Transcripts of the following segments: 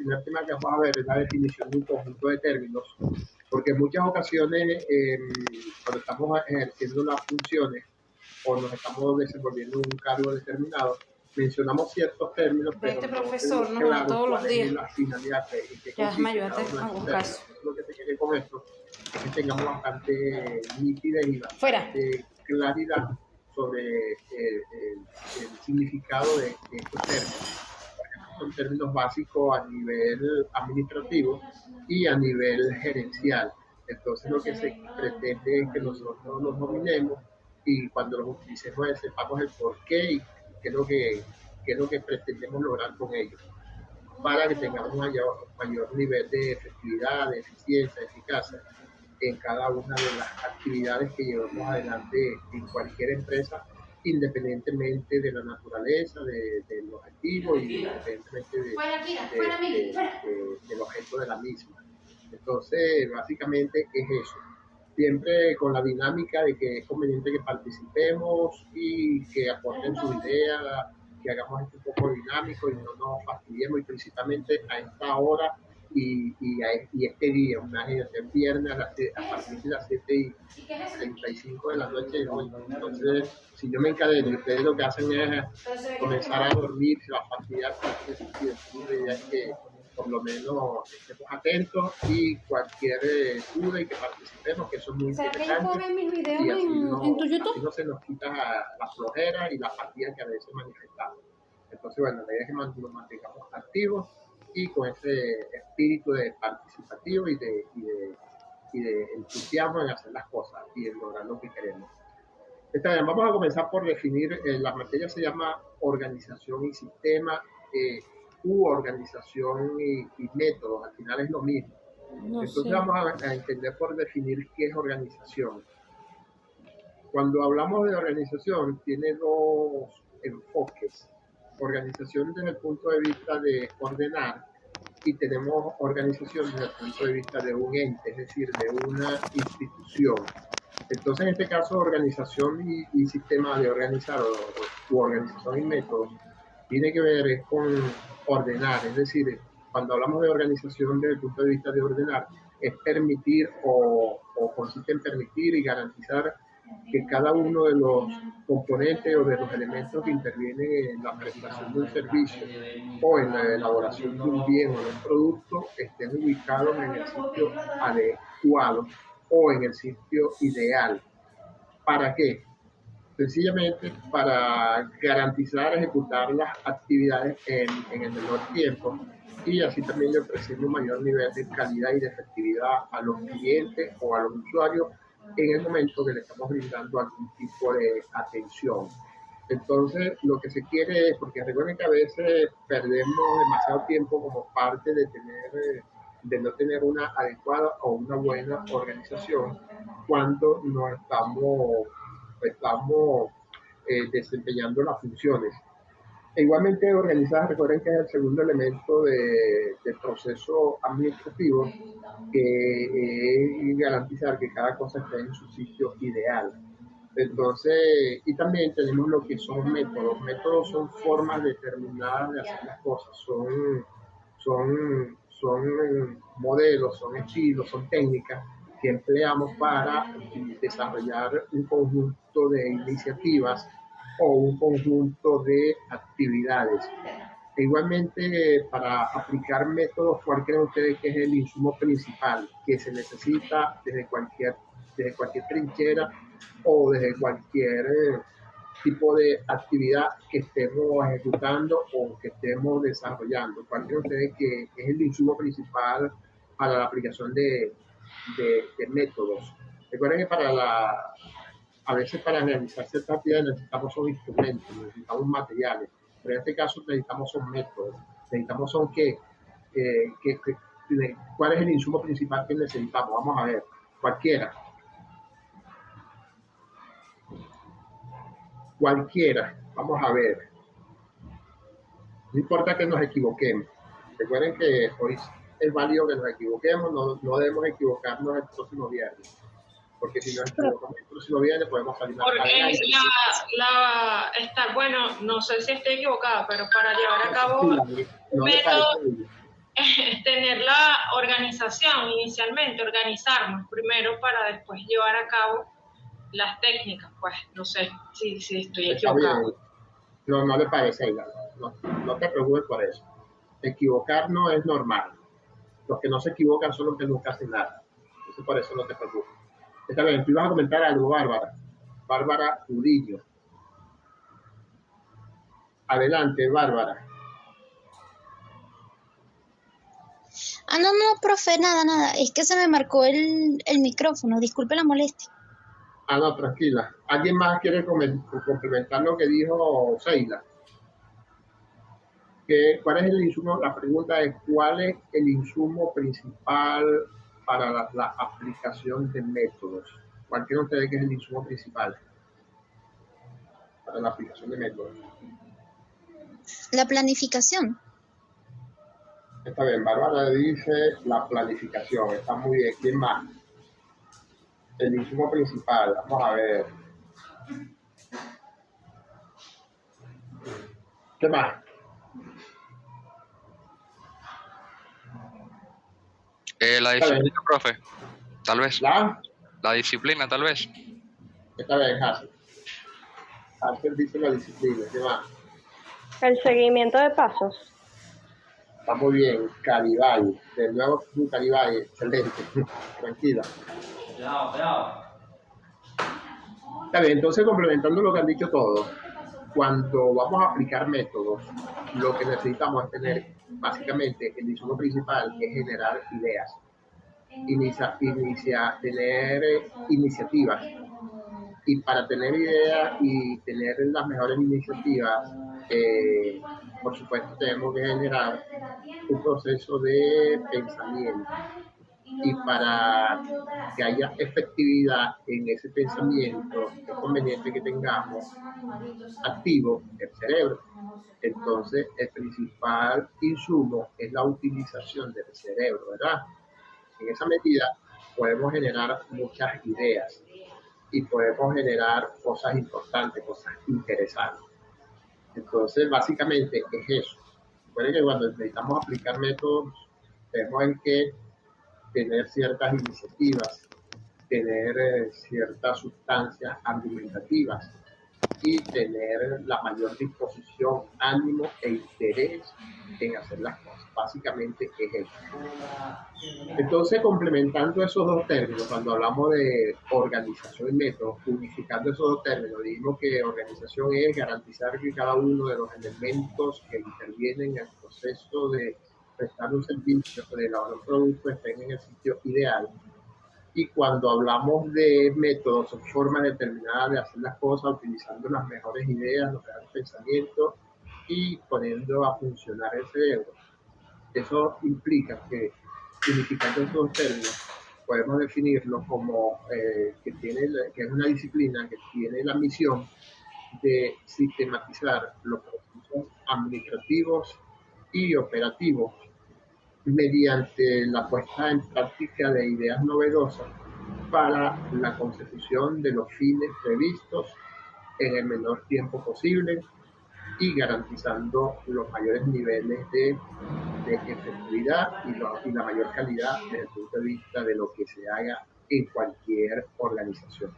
primer tema que vamos a ver es la definición de un conjunto de términos, porque en muchas ocasiones, cuando estamos ejerciendo las funciones o nos estamos desenvolviendo un cargo determinado, mencionamos ciertos términos, pero este no profesor tenemos nos da claro todos los cuál es días. la finalidad y qué Ya, consiste ayúdate cada uno de a esos buscar. términos. Entonces, lo que se quiere con esto es que tengamos bastante nítida y Fuera. bastante claridad sobre el significado de estos términos. Son términos básicos a nivel administrativo y a nivel gerencial. Entonces lo que se pretende es que nosotros los dominemos y cuando los utilicemos sepamos el por qué y qué es lo que pretendemos lograr con ellos, para que tengamos un mayor nivel de efectividad, de eficiencia, de eficacia en cada una de las actividades que llevamos adelante en cualquier empresa, independientemente de la naturaleza, del objetivo y independientemente del objeto de la misma. Entonces, básicamente es eso. Siempre con la dinámica de que es conveniente que participemos y que aporten su idea, que hagamos esto un poco dinámico y no nos fastidiemos, y principalmente a esta hora y este día, imagínate, el viernes a partir de las 7:35 de la noche, entonces si yo me encadeno y ustedes lo que hacen es comenzar a dormir, se va a fastidiar en ese sentido. Entonces la idea es que por lo menos estemos atentos y cualquier duda y que participemos, que eso es muy interesante. Y así no se nos quita la flojera y la apatía que a veces manifestamos. Entonces, bueno, la idea es que nos mantengamos activos y con ese espíritu de participativo y de entusiasmo en hacer las cosas y en lograr lo que queremos. Está bien, vamos a comenzar por definir, la materia se llama organización y sistema, u organización y métodos, al final es lo mismo. Entonces vamos a entender por definir qué es organización. Cuando hablamos de organización, tiene dos enfoques. Organización desde el punto de vista de ordenar y tenemos organización desde el punto de vista de un ente, es decir, de una institución. Entonces, en este caso, organización y sistema de organizar o organización y métodos tiene que ver con ordenar, es decir, cuando hablamos de organización desde el punto de vista de ordenar, es permitir o consiste en permitir y garantizar que cada uno de los componentes o de los elementos que intervienen en la prestación de un servicio o en la elaboración de un bien o de un producto estén ubicados en el sitio adecuado o en el sitio ideal. ¿Para qué? Sencillamente para garantizar ejecutar las actividades en el menor tiempo y así también le ofreciendo un mayor nivel de calidad y de efectividad a los clientes o a los usuarios en el momento que le estamos brindando algún tipo de atención. Entonces, lo que se quiere es, porque recuerden que a veces perdemos demasiado tiempo como parte de no tener una adecuada o una buena organización cuando no estamos desempeñando las funciones. E igualmente organizadas, recuerden que es el segundo elemento del proceso administrativo, que es garantizar que cada cosa esté en su sitio ideal. Entonces, y también tenemos lo que son métodos. Métodos son formas determinadas de hacer las cosas, son modelos, son estilos, son técnicas que empleamos para desarrollar un conjunto de iniciativas o un conjunto de actividades. E igualmente, para aplicar métodos, ¿cuál creen ustedes que es el insumo principal que se necesita desde cualquier trinchera o desde cualquier tipo de actividad que estemos ejecutando o que estemos desarrollando? ¿Cuál creen ustedes que es el insumo principal para la aplicación de métodos? Recuerden que a veces para realizar ciertas actividades necesitamos son instrumentos, necesitamos materiales, pero en este caso necesitamos son métodos, necesitamos son ¿cuál es el insumo principal que necesitamos? Vamos a ver, cualquiera, vamos a ver, no importa que nos equivoquemos, recuerden que hoy es válido que nos equivoquemos, no debemos equivocarnos el próximo viernes, porque si nos equivocamos el próximo viernes podemos salir porque bueno, no sé si estoy equivocada, pero para llevar a cabo un método, organización inicialmente, organizarnos primero para después llevar a cabo las técnicas, pues no sé si estoy Está bien. equivocado. No, no le parece, Aida. No, no te preocupes por eso. Equivocarnos es normal. Los que no se equivocan son los que nunca hacen nada. Entonces, por eso no te preocupes. Está bien, tú ibas a comentar algo, Bárbara. Bárbara Udillo. Adelante, Bárbara. No, profe, nada. Es que se me marcó el micrófono. Disculpe la molestia. No, tranquila. ¿Alguien más quiere complementar lo que dijo Seila? ¿Cuál es el insumo? La pregunta es, ¿cuál es el insumo principal para la aplicación de métodos? ¿Cuál creen ustedes que es el insumo principal para la aplicación de métodos? La planificación. Está bien, Bárbara dice la planificación, está muy bien. ¿Quién más? El insumo principal, vamos a ver. ¿Qué más? La disciplina, profe, tal vez. La disciplina, tal vez. Está bien, Hazel. Hazel dice la disciplina, ¿qué más? El seguimiento de pasos. Está muy bien, Caribay. De nuevo, Caribay, excelente. Tranquila. Está bien, entonces complementando lo que han dicho todos, cuando vamos a aplicar métodos, lo que necesitamos es tener, básicamente, el insumo principal es generar ideas, tener iniciativas. Y para tener ideas y tener las mejores iniciativas, por supuesto, tenemos que generar un proceso de pensamiento. Y para que haya efectividad en ese pensamiento, es conveniente que tengamos activo el cerebro. Entonces, el principal insumo es la utilización del cerebro, ¿verdad? En esa medida podemos generar muchas ideas y podemos generar cosas importantes, cosas interesantes. Entonces, básicamente es eso. Recuerden que cuando necesitamos aplicar métodos, tenemos que tener ciertas iniciativas, tener ciertas sustancias argumentativas y tener la mayor disposición, ánimo e interés en hacer las cosas. Básicamente es eso. Entonces, complementando esos dos términos, cuando hablamos de organización y método, unificando esos dos términos, dijimos que organización es garantizar que cada uno de los elementos que intervienen en el proceso de prestar un servicio, de elaborar un producto, estén en el sitio ideal. Y cuando hablamos de métodos o formas determinadas de hacer las cosas, utilizando las mejores ideas, los mejores pensamientos y poniendo a funcionar el cerebro. Eso implica que, unificando esos dos términos, podemos definirlo como que es una disciplina que tiene la misión de sistematizar los procesos administrativos y operativos mediante la puesta en práctica de ideas novedosas para la consecución de los fines previstos en el menor tiempo posible y garantizando los mayores niveles de efectividad y la mayor calidad desde el punto de vista de lo que se haga en cualquier organización.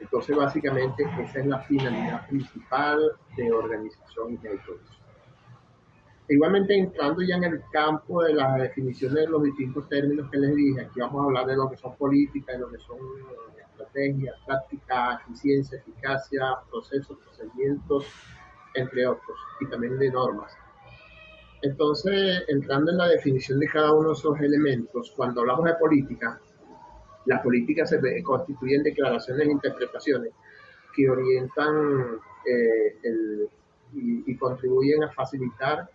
Entonces, básicamente, esa es la finalidad principal de organización y métodos. Igualmente, entrando ya en el campo de las definiciones de los distintos términos que les dije, aquí vamos a hablar de lo que son políticas, de lo que son estrategias, tácticas, eficiencia, eficacia, procesos, procedimientos, entre otros, y también de normas. Entonces, entrando en la definición de cada uno de esos elementos, cuando hablamos de política, las políticas se constituyen declaraciones e interpretaciones que orientan y contribuyen a facilitar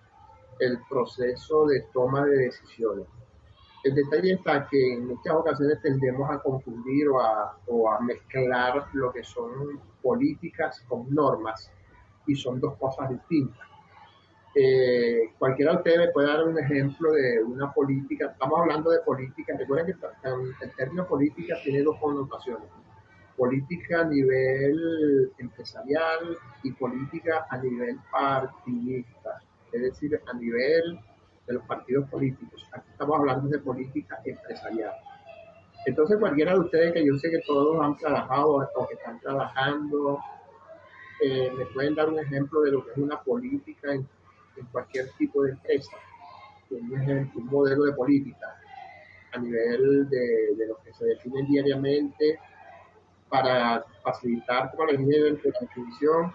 el proceso de toma de decisiones. El detalle está que en muchas ocasiones tendemos a confundir o a mezclar lo que son políticas con normas y son dos cosas distintas. Cualquiera de ustedes me puede dar un ejemplo de una política. Estamos hablando de política. Recuerden que el término política tiene dos connotaciones: política a nivel empresarial y política a nivel partidista, es decir, a nivel de los partidos políticos. Aquí estamos hablando de política empresarial. Entonces, cualquiera de ustedes, que yo sé que todos han trabajado o que están trabajando, me pueden dar un ejemplo de lo que es una política en cualquier tipo de empresa, un modelo de política a nivel de lo que se define diariamente para facilitar, como les dije en la definición,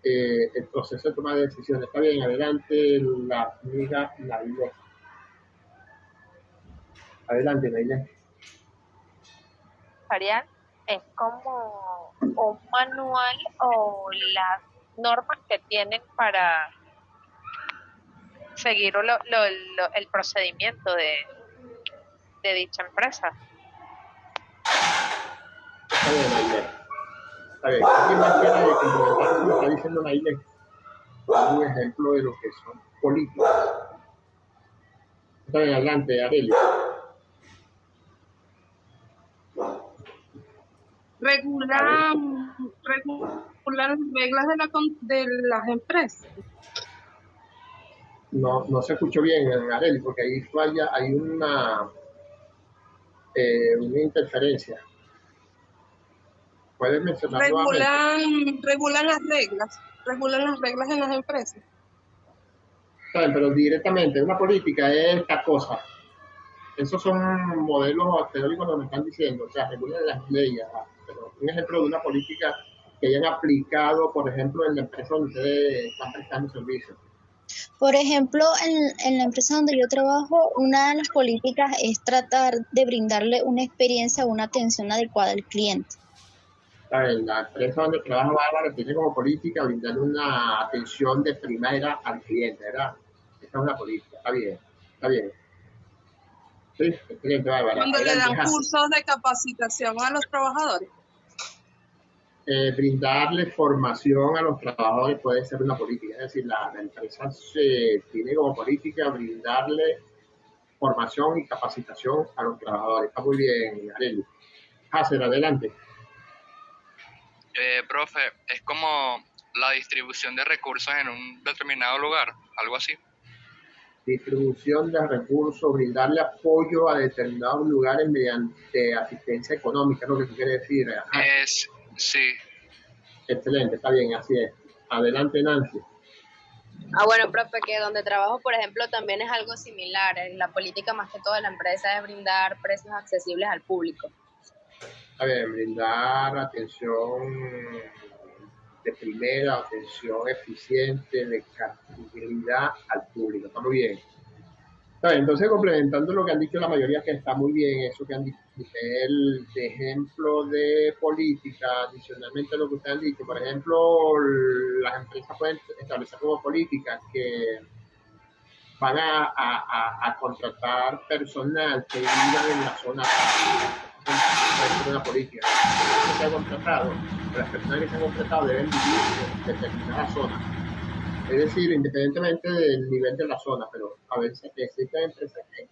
el proceso de toma de decisiones. Está bien, adelante la amiga Nailé. Adelante, Nailé. Es como un manual o las normas que tienen para seguir el procedimiento de dicha empresa. Está bien, Nailé. Está bien. ¿Quién más quiere complementar lo que está diciendo Nailé? Un ejemplo de lo que son políticas. Está bien, adelante, Arely. Regular las reglas de las empresas. No se escuchó bien, Arely, porque ahí falla, hay una interferencia. ¿Puedes mencionar Regulan las reglas en las empresas. Saben, pero directamente, una política es esta cosa. Esos son modelos teóricos que me están diciendo, o sea, regulan las leyes. Pero un ejemplo de una política que hayan aplicado, por ejemplo, en la empresa donde ustedes están prestando servicios. Por ejemplo, en la empresa donde yo trabajo, una de las políticas es tratar de brindarle una experiencia o una atención adecuada al cliente. La empresa donde trabaja Bárbara tiene como política brindarle una atención de primera al cliente, ¿verdad? Esa es una política, está bien. Sí, excelente, Bárbara. Cuando le dan cursos de capacitación a los trabajadores. Brindarle formación a los trabajadores puede ser una política, es decir, la empresa tiene como política brindarle formación y capacitación a los trabajadores. Está muy bien, Arely. Hacer, adelante. Profe, es como la distribución de recursos en un determinado lugar, algo así. Distribución de recursos, brindarle apoyo a determinados lugares mediante asistencia económica, es lo que tú quieres decir. Sí. Excelente, está bien, así es. Adelante, Nancy. Bueno, profe, que donde trabajo, por ejemplo, también es algo similar. La política más que todo de la empresa es brindar precios accesibles al público. Está bien, brindar atención de primera, atención eficiente, de accesibilidad al público. Está muy bien. Está bien, entonces, complementando lo que han dicho la mayoría, que está muy bien eso que han dicho, el ejemplo de política, adicionalmente a lo que ustedes han dicho, por ejemplo, las empresas pueden establecer como políticas que van a contratar personal que viva en la zona de una política. Que se ha contratado, las personas que se han contratado deben vivir en determinada zona. Es decir, independientemente del nivel de la zona, pero a veces existen empresas que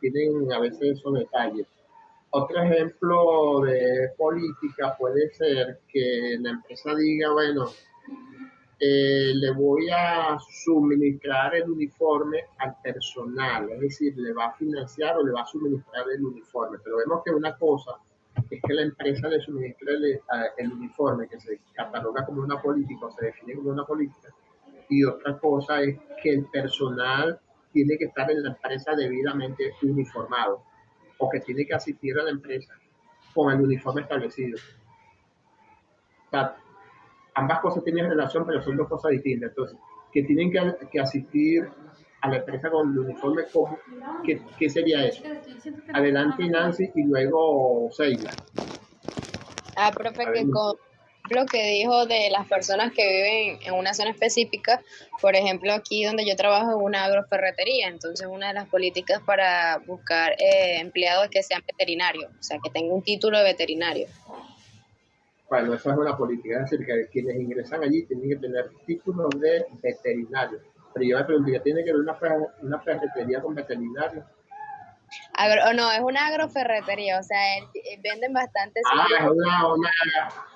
tienen a veces esos detalles. Otro ejemplo de política puede ser que la empresa diga, bueno, le voy a suministrar el uniforme al personal, es decir, le va a financiar o le va a suministrar el uniforme. Pero vemos que una cosa es que la empresa le suministra el uniforme, que se cataloga como una política o se define como una política, y otra cosa es que el personal tiene que estar en la empresa debidamente uniformado o que tiene que asistir a la empresa con el uniforme establecido. O sea, ambas cosas tienen relación, pero son dos cosas distintas. Entonces, que tienen que asistir a la empresa con el uniforme, ¿qué sería eso? Adelante, Nancy, y luego Seila. Profe, que con lo que dijo de las personas que viven en una zona específica, por ejemplo, aquí donde yo trabajo en una agroferretería, entonces una de las políticas para buscar empleados es que sean veterinarios, o sea, que tengan un título de veterinario. Bueno, esa es una política, es decir, que quienes ingresan allí tienen que tener títulos de veterinario. Pero yo me pregunto, ¿tiene que ver una ferretería con veterinario? No, es una agroferretería, o sea, venden bastante.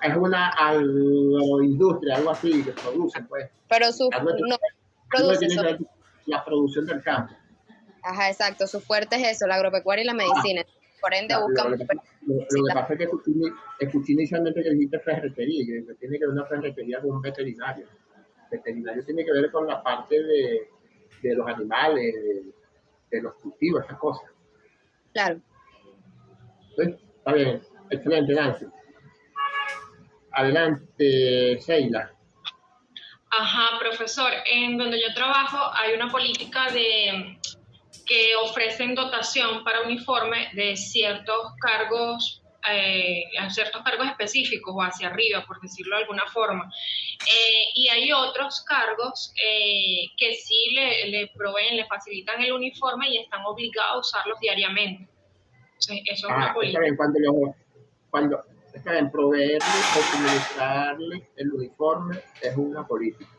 Es una agroindustria, algo así, que producen, pues. Pero la producción del campo. Ajá, exacto. Su fuerte es eso, la agropecuaria y la medicina. Por ende, buscan... Lo que pasa es que escuché inicialmente que dijiste ferretería, y que tiene que ver una ferretería con un veterinario. El veterinario tiene que ver con la parte de los animales, de los cultivos, esas cosas. Claro. ¿Sí? Está bien, excelente, Nancy. Adelante, Sheila. Ajá, profesor. En donde yo trabajo hay una política que ofrecen dotación para uniforme de ciertos cargos, a ciertos cargos específicos o hacia arriba, por decirlo de alguna forma. Y hay otros cargos que sí le proveen, le facilitan el uniforme y están obligados a usarlos diariamente. Entonces, eso es una política. Está bien, cuando está bien, proveerle o suministrarle el uniforme es una política.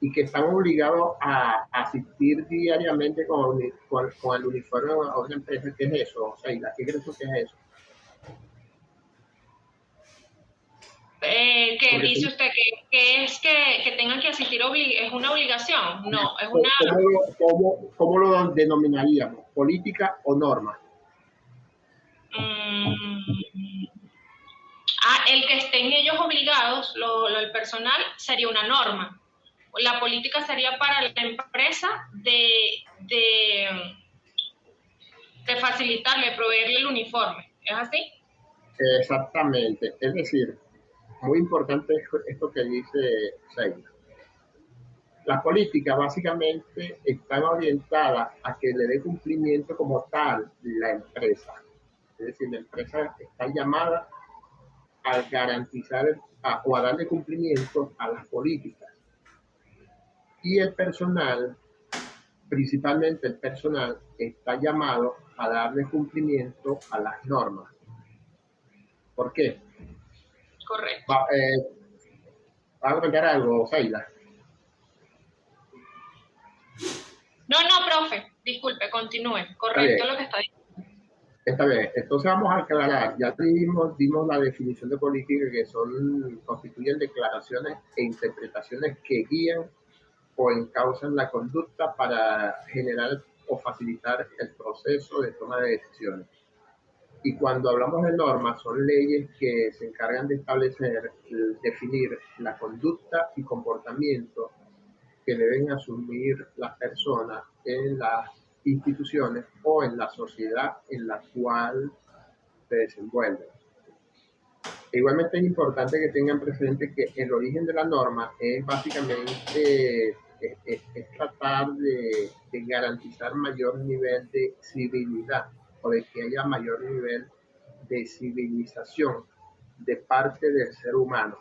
Y que están obligados a asistir diariamente con el uniforme a una empresa. ¿Qué es eso? O sea, ¿qué crees tú que es eso? ¿Qué dice usted? ¿Que es que tengan que asistir? ¿Es una obligación? No, es una... ¿Cómo lo denominaríamos? ¿Política o norma? El que estén ellos obligados, el personal, sería una norma. La política sería para la empresa de facilitarle, proveerle el uniforme. ¿Es así? Exactamente. Es decir, muy importante esto que dice Sheila. Las políticas básicamente están orientadas a que le dé cumplimiento como tal la empresa. Es decir, la empresa está llamada a garantizar o a darle cumplimiento a las políticas. Y el personal, principalmente el personal, está llamado a darle cumplimiento a las normas. ¿Por qué? Correcto. ¿Va a comentar algo, Sheila? No, profe, disculpe, continúe. Correcto lo que está diciendo. Está bien, entonces vamos a aclarar. Ya dimos la definición de política, que constituyen declaraciones e interpretaciones que guían o encausan la conducta para generar o facilitar el proceso de toma de decisiones. Y cuando hablamos de normas, son leyes que se encargan de establecer, definir la conducta y comportamiento que deben asumir las personas en las instituciones o en la sociedad en la cual se desenvuelven. Igualmente es importante que tengan presente que el origen de la norma es básicamente es tratar de garantizar mayor nivel de civilidad o de que haya mayor nivel de civilización de parte del ser humano,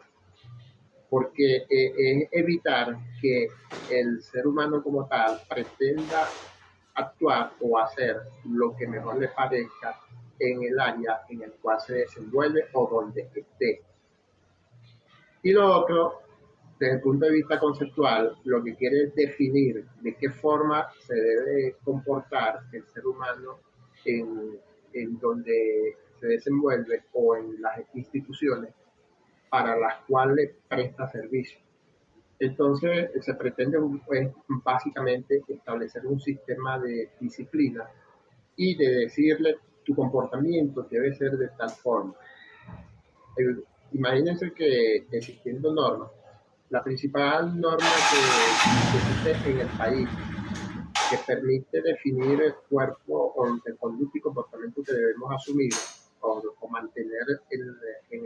porque es evitar que el ser humano como tal pretenda actuar o hacer lo que mejor le parezca en el área en el cual se desenvuelve o donde esté. Y lo otro, desde el punto de vista conceptual, lo que quiere es definir de qué forma se debe comportar el ser humano en donde se desenvuelve o en las instituciones para las cuales presta servicio. Entonces, se pretende pues, básicamente establecer un sistema de disciplina y de decirle tu comportamiento debe ser de tal forma. Imagínense que existiendo normas, la principal norma que existe en el país, que permite definir el cuerpo o el conducta y comportamiento que debemos asumir o mantener en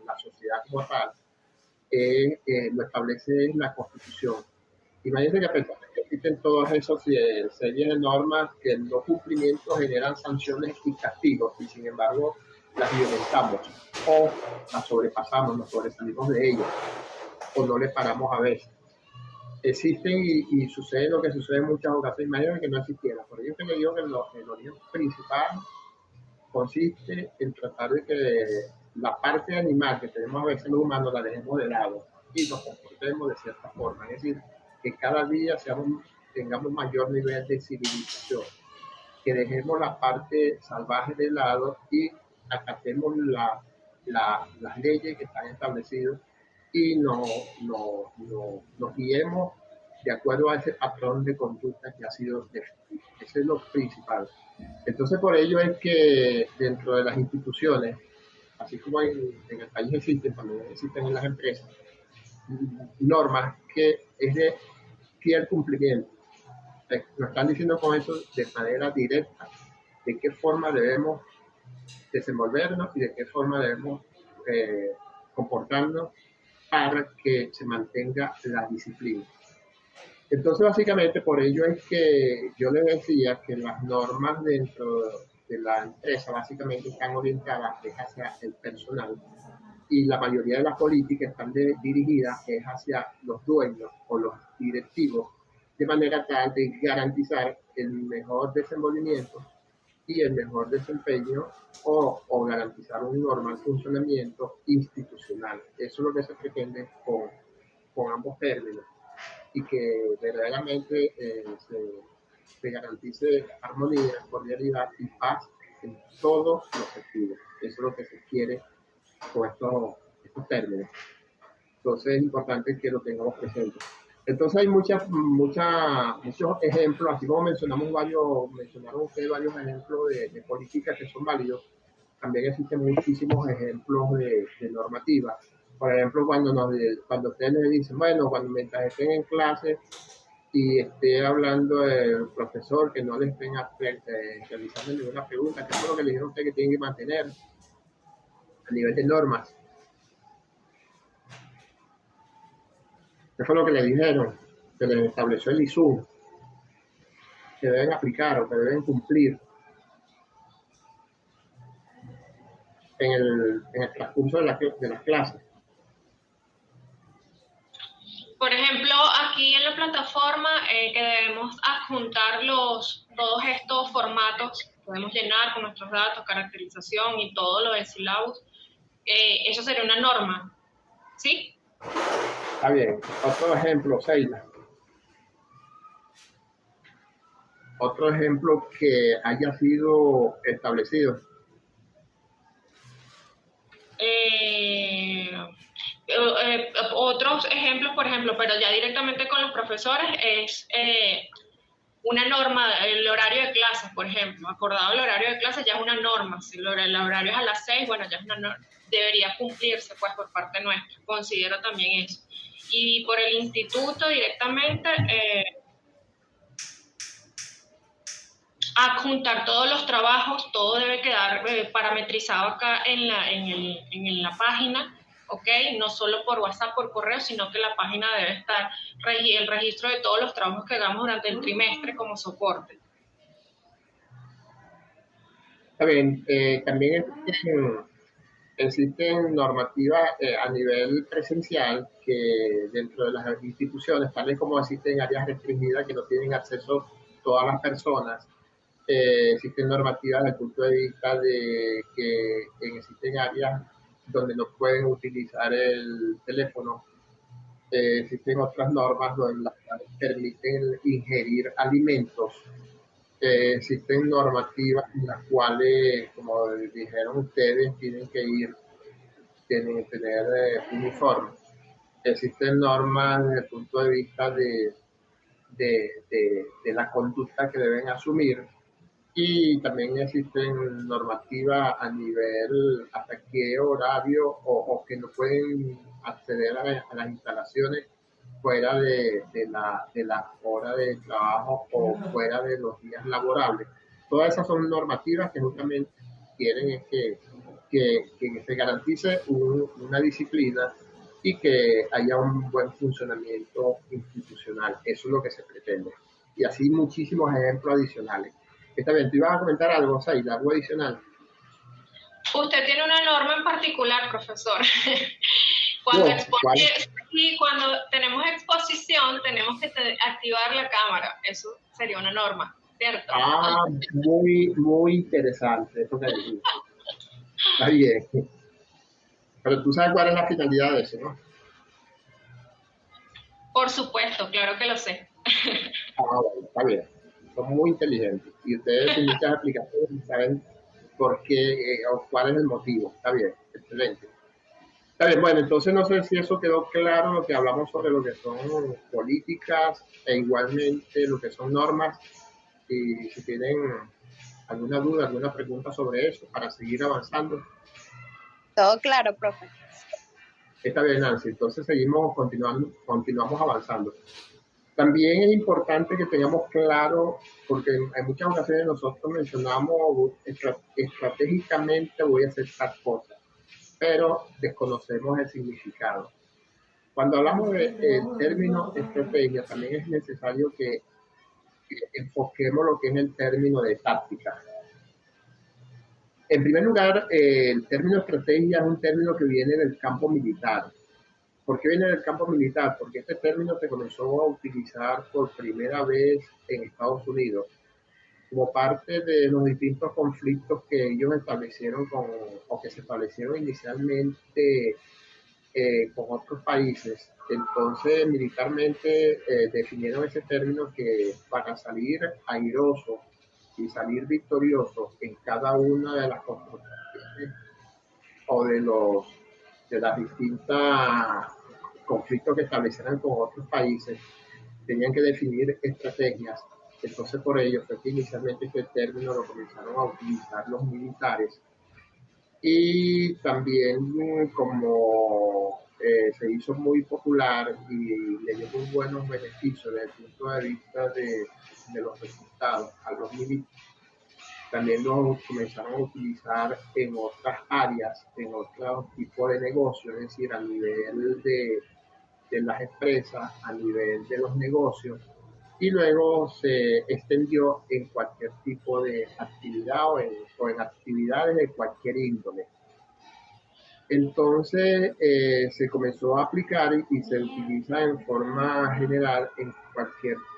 la sociedad como tal, lo establece la Constitución. Imagínense que a pesar de que existen todas esas series de normas que en no cumplimiento generan sanciones y castigos, y sin embargo las violentamos o las sobrepasamos, nos sobresalimos de ellas o no les paramos a veces. Existen y sucede lo que sucede en muchas ocasiones. Imagínense que no existiera. Por ello que le digo que el origen principal consiste en tratar de que la parte animal que tenemos a veces los humanos la dejemos de lado y nos comportemos de cierta forma. Es decir, que cada día tengamos mayor nivel de civilización, que dejemos la parte salvaje de lado y acatemos las leyes que están establecidas y nos guiemos de acuerdo a ese patrón de conducta que ha sido definido. Eso es lo principal. Entonces, por ello es que dentro de las instituciones, así como en el país existen, también existen en las empresas, normas que es de fiel cumplimiento. Nos están diciendo con eso de manera directa de qué forma debemos desenvolvernos y de qué forma debemos comportarnos para que se mantenga la disciplina. Entonces, básicamente, por ello es que yo les decía que las normas dentro de la empresa básicamente están orientadas hacia el personal y la mayoría de las políticas están dirigidas hacia los dueños o los directivos, de manera tal de garantizar el mejor desenvolvimiento y el mejor desempeño o garantizar un normal funcionamiento institucional. Eso es lo que se pretende con ambos términos y que verdaderamente se garantice armonía, cordialidad y paz en todos los sentidos. Eso es lo que se quiere con estos términos. Entonces es importante que lo tengamos presente. Entonces hay muchos ejemplos, así como mencionaron ustedes varios ejemplos de políticas que son válidos, también existen muchísimos ejemplos de normativas. Por ejemplo, cuando ustedes les dicen, bueno, mientras estén en clase y esté hablando el profesor, que no les estén realizando ninguna pregunta, que es lo que le dijeron a ustedes que tienen que mantener a nivel de normas. ¿Qué fue lo que le dijeron? Que les estableció el ISU, que deben aplicar o que deben cumplir en el transcurso de las clases. Por ejemplo, aquí en la plataforma que debemos adjuntar todos estos formatos, podemos llenar con nuestros datos, caracterización y todo lo del syllabus, eso sería una norma, ¿sí? Está bien. Otro ejemplo, Seila. Otro ejemplo que haya sido establecido. Otros ejemplos, por ejemplo, pero ya directamente con los profesores, es una norma, el horario de clases, por ejemplo. Acordado el horario de clases ya es una norma. Si el horario es a las 6, bueno, ya es una norma. Debería cumplirse, pues, por parte nuestra. Considero también eso. Y por el instituto directamente, adjuntar todos los trabajos, todo debe quedar parametrizado acá en la página, ¿ok? No solo por WhatsApp, por correo, sino que la página debe estar el registro de todos los trabajos que hagamos durante el trimestre como soporte. Está bien, también existen normativas a nivel presencial que dentro de las instituciones, tales como existen áreas restringidas que no tienen acceso todas las personas, existen normativas desde el punto de vista de que existen áreas donde no pueden utilizar el teléfono. Existen otras normas donde permiten ingerir alimentos. Existen normativas en las cuales, como dijeron ustedes, tienen que tener uniforme. Existen normas desde el punto de vista de la conducta que deben asumir. Y también existen normativas a nivel hasta qué horario o que no pueden acceder a las instalaciones fuera de la hora de trabajo o fuera de los días laborables. Todas esas son normativas que justamente quieren que se garantice una disciplina y que haya un buen funcionamiento institucional. Eso es lo que se pretende. Y así muchísimos ejemplos adicionales. Está bien, ¿tú ibas a comentar algo, Saida, algo adicional? Usted tiene una norma en particular, profesor. Cuando tenemos exposición, tenemos que activar la cámara. Eso sería una norma, ¿cierto? Ah, muy interesante eso que dijiste. Está bien. Pero tú sabes cuál es la finalidad de eso, ¿no? Por supuesto, claro que lo sé. Bueno, está bien. Son muy inteligentes y ustedes tienen muchas aplicaciones y saben por qué o cuál es el motivo. Está bien, excelente. Está bien, bueno, entonces no sé si eso quedó claro lo que hablamos sobre lo que son políticas e igualmente lo que son normas y si tienen alguna duda, alguna pregunta sobre eso para seguir avanzando. Todo claro, profe. Está bien, Nancy, entonces continuamos avanzando. También es importante que tengamos claro, porque en muchas ocasiones nosotros mencionamos estratégicamente voy a hacer tal cosa, pero desconocemos el significado. Cuando hablamos del término estrategia, también es necesario que enfoquemos lo que es el término de táctica. En primer lugar, el término estrategia es un término que viene del campo militar. ¿Por qué viene del campo militar? Porque este término se comenzó a utilizar por primera vez en Estados Unidos como parte de los distintos conflictos que ellos establecieron o que se establecieron inicialmente con otros países. Entonces, militarmente definieron ese término que para salir airoso y salir victorioso en cada una de las confrontaciones o de las distintas conflictos que establecieran con otros países, tenían que definir estrategias. Entonces, por ello fue que inicialmente este término lo comenzaron a utilizar los militares. Y también como se hizo muy popular y le dio muy buenos beneficios desde el punto de vista de los resultados a los militares, también lo comenzaron a utilizar en otras áreas, en otros tipos de negocios, es decir, a nivel de las empresas, a nivel de los negocios, y luego se extendió en cualquier tipo de actividad o en actividades de cualquier índole. Entonces se comenzó a aplicar y se utiliza en forma general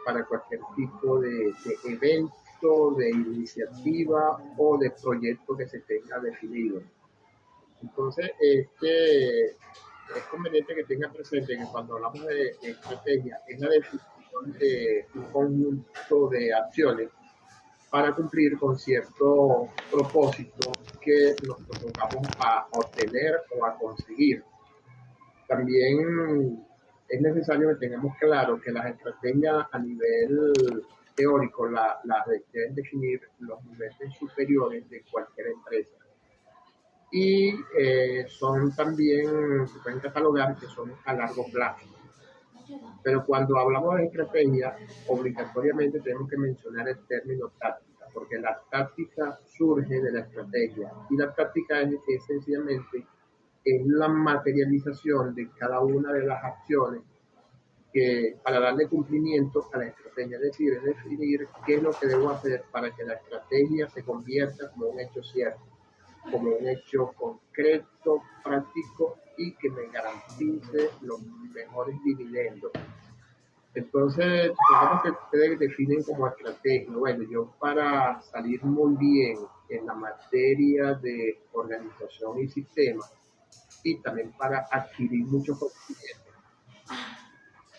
para cualquier tipo de evento, de iniciativa o de proyecto que se tenga definido. Entonces, es conveniente que tengan presente que cuando hablamos de estrategia es la definición de un conjunto de acciones para cumplir con cierto propósito que nos propongamos a obtener o a conseguir. También es necesario que tengamos claro que las estrategias a nivel teórico las deben definir los niveles superiores de cualquier empresa. Y son también, se pueden catalogar que son a largo plazo. Pero cuando hablamos de estrategia, obligatoriamente tenemos que mencionar el término táctica, porque la táctica surge de la estrategia y la táctica es sencillamente la materialización de cada una de las acciones que para darle cumplimiento a la estrategia, es decir, es definir qué es lo que debo hacer para que la estrategia se convierta como un hecho cierto, como un hecho concreto, práctico y que me garantice los mejores dividendos. Entonces, digamos que ustedes definen como estrategia. Bueno, yo para salir muy bien en la materia de organización y sistema y también para adquirir mucho conocimiento,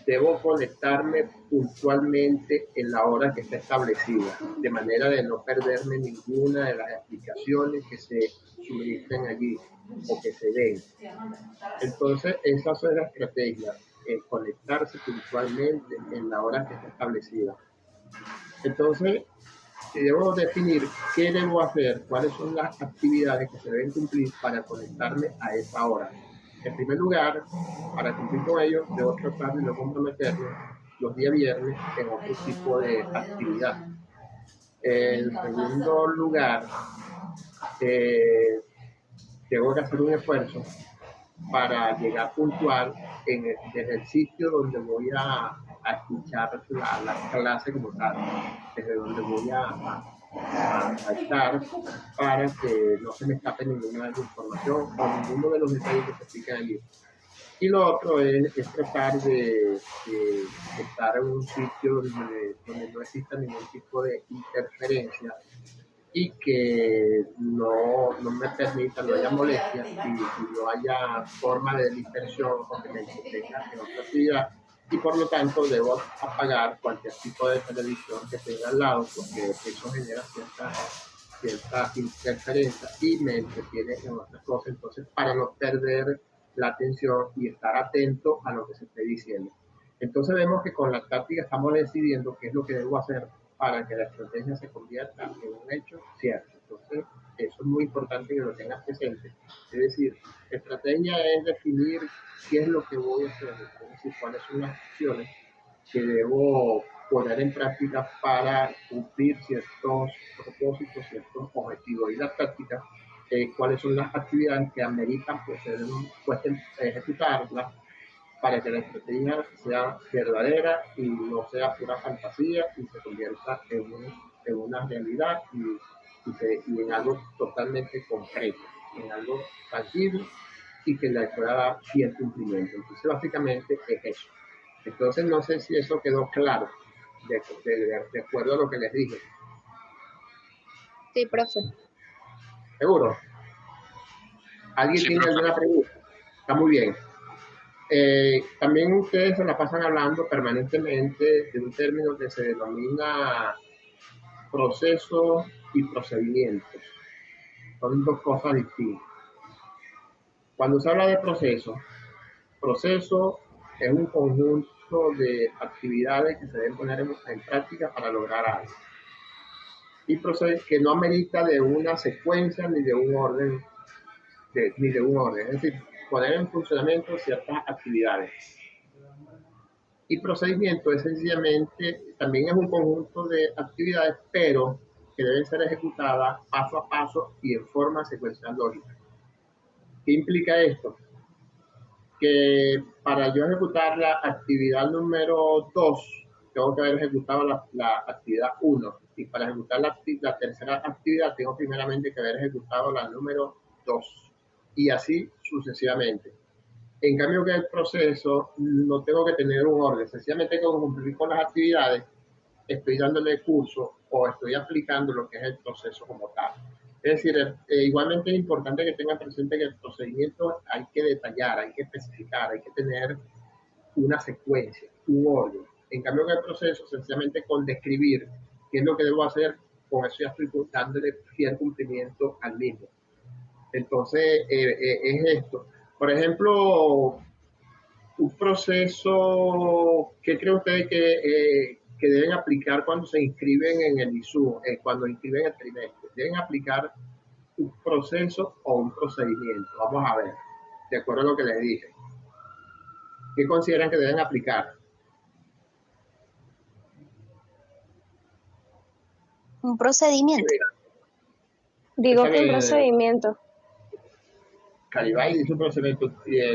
debo conectarme puntualmente en la hora que está establecida, de manera de no perderme ninguna de las explicaciones que se suministren allí o que se den. Entonces, esas son las estrategias, conectarse puntualmente en la hora que está establecida. Entonces, debo definir qué debo hacer, cuáles son las actividades que se deben cumplir para conectarme a esa hora. En primer lugar, para cumplir con ello, debo tratar de no comprometerme los días viernes en otro tipo de actividad. En segundo lugar, tengo que hacer un esfuerzo para llegar puntual desde el sitio donde voy a escuchar la clase como tal, desde donde voy a estar para que no se me escape ninguna de la información o ninguno de los detalles que se explican allí. Y lo otro es tratar de estar en un sitio donde no exista ningún tipo de interferencia y que no me permita, no haya molestia y no haya forma de dispersión o que me entretenga en otra actividad. Y por lo tanto debo apagar cualquier tipo de televisión que tenga al lado porque eso genera cierta interferencia y me entretiene en otras cosas. Entonces, para no perder la atención y estar atento a lo que se esté diciendo. Entonces vemos que con la táctica estamos decidiendo qué es lo que debo hacer para que la estrategia se convierta en un hecho cierto. Entonces, eso es muy importante que lo tengas presente. Es decir, estrategia es definir qué es lo que voy a hacer, es decir, cuáles son las acciones que debo poner en práctica para cumplir ciertos propósitos, ciertos objetivos. Y la práctica, cuáles son las actividades que ameritan pues, ejecutarlas para que la estrategia sea verdadera y no sea pura fantasía y se convierta en una realidad y en algo totalmente concreto, en algo tangible y que le pueda dar fiel cumplimiento. Entonces, básicamente es eso. Entonces, no sé si eso quedó claro de acuerdo a lo que les dije. Sí, profe. ¿Seguro? ¿Alguien Sí, tiene profe. alguna pregunta? Está muy bien. También ustedes se la pasan hablando permanentemente de un término que se denomina proceso y procedimientos. Son dos cosas distintas. Cuando se habla de proceso es un conjunto de actividades que se deben poner en práctica para lograr algo. Y proceso que no amerita de una secuencia ni de un orden, es decir, poner en funcionamiento ciertas actividades. Y procedimiento es sencillamente, también es un conjunto de actividades, pero que deben ser ejecutadas paso a paso y en forma secuencial lógica. ¿Qué implica esto? Que para yo ejecutar la actividad número 2, tengo que haber ejecutado la actividad 1. Y para ejecutar la tercera actividad, tengo primeramente que haber ejecutado la número 2. Y así sucesivamente. En cambio que el proceso no tengo que tener un orden, sencillamente tengo que cumplir con las actividades, estoy dándole curso o estoy aplicando lo que es el proceso como tal. Es decir, igualmente es importante que tengan presente que el procedimiento hay que detallar, hay que especificar, hay que tener una secuencia, un orden. En cambio que el proceso, sencillamente con describir qué es lo que debo hacer, con eso ya estoy dándole fiel cumplimiento al mismo. Entonces, es esto. Por ejemplo, un proceso, ¿qué creen ustedes que deben aplicar cuando se inscriben en el ISU, cuando inscriben el trimestre? ¿Deben aplicar un proceso o un procedimiento? Vamos a ver, de acuerdo a lo que les dije. ¿Qué consideran que deben aplicar? Un procedimiento. Digo que un procedimiento. Caribay dice un procedimiento.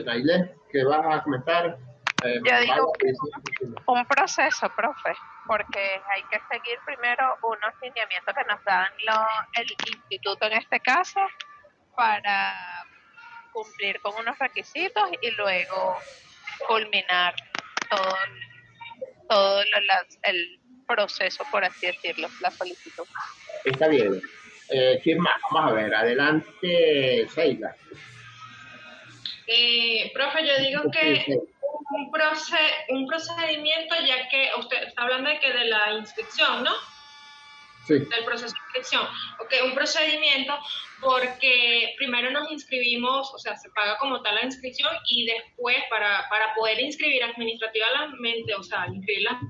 Nailé, ¿qué vas a comentar? Yo digo que un proceso, profe, porque hay que seguir primero unos lineamientos que nos dan el instituto en este caso para cumplir con unos requisitos y luego culminar todo el proceso, por así decirlo, la solicitud. Está bien. ¿Quién más? Vamos a ver, adelante, Sheila. Profe, yo digo que un procedimiento, ya que usted está hablando de la inscripción, ¿no? Sí. Del proceso de inscripción. Ok, un procedimiento porque primero nos inscribimos, o sea, se paga como tal la inscripción y después para poder inscribir administrativamente, o sea, inscribirla,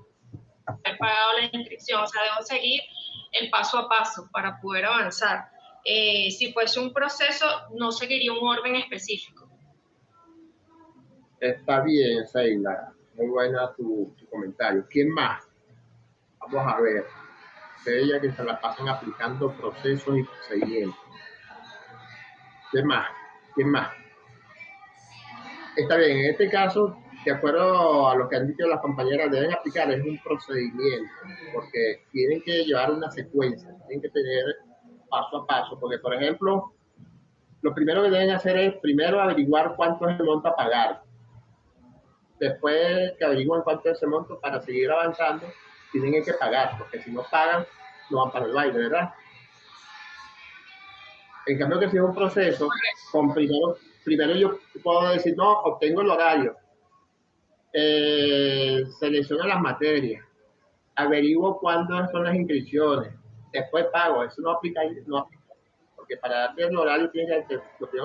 haber pagado la inscripción, o sea, debo seguir el paso a paso para poder avanzar. Si fuese un proceso, no seguiría un orden específico. Está bien, Sheila. Muy buena tu comentario. ¿Quién más? Vamos a ver. Ella que se la pasan aplicando procesos y procedimientos. ¿Quién más? ¿Quién más? Está bien, en este caso, de acuerdo a lo que han dicho las compañeras, deben aplicar es un procedimiento, porque tienen que llevar una secuencia, tienen que tener paso a paso, porque por ejemplo, lo primero que deben hacer es primero averiguar cuánto es el monto a pagar. Después que averiguan cuánto es ese monto, para seguir avanzando, tienen que pagar, porque si no pagan, no van para el baile, ¿verdad? En cambio que si es un proceso, con primero yo puedo decir, no, obtengo el horario, selecciono las materias, averiguo cuándo son las inscripciones, después pago. Eso no aplica, porque para darte el horario lo primero que